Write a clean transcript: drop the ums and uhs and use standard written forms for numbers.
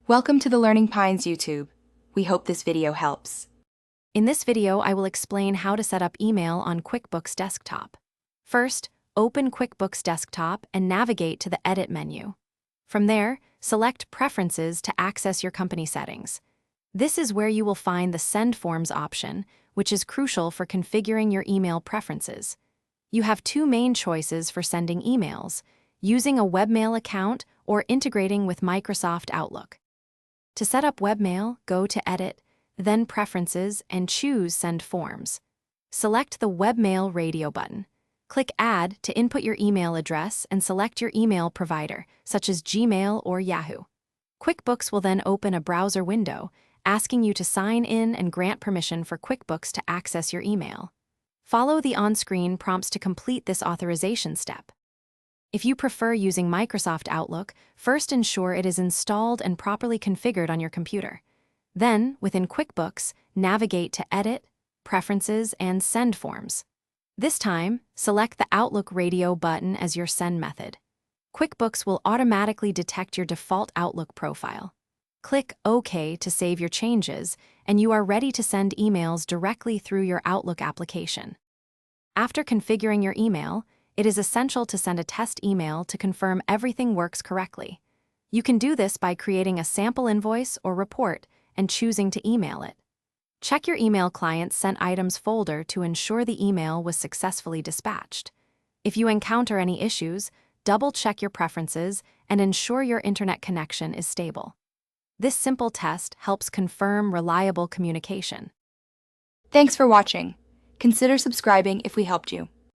Welcome to the Learning Pines YouTube. We hope this video helps. In this video, I will explain how to set up email on QuickBooks Desktop. First, open QuickBooks Desktop and navigate to the Edit menu. From there, select Preferences to access your company settings. This is where you will find the Send Forms option, which is crucial for configuring your email preferences. You have two main choices for sending emails: using a webmail account or integrating with Microsoft Outlook. To set up webmail, go to Edit, then Preferences, and choose Send Forms. Select the Webmail radio button. Click Add to input your email address and select your email provider, such as Gmail or Yahoo. QuickBooks will then open a browser window, asking you to sign in and grant permission for QuickBooks to access your email. Follow the on-screen prompts to complete this authorization step. If you prefer using Microsoft Outlook, first ensure it is installed and properly configured on your computer. Then, within QuickBooks, navigate to Edit, Preferences, and Send Forms. This time, select the Outlook radio button as your send method. QuickBooks will automatically detect your default Outlook profile. Click OK to save your changes, and you are ready to send emails directly through your Outlook application. After configuring your email, it is essential to send a test email to confirm everything works correctly. You can do this by creating a sample invoice or report and choosing to email it. Check your email client's Sent Items folder to ensure the email was successfully dispatched. If you encounter any issues, double-check your preferences and ensure your internet connection is stable. This simple test helps confirm reliable communication. Thanks for watching. Consider subscribing if we helped you.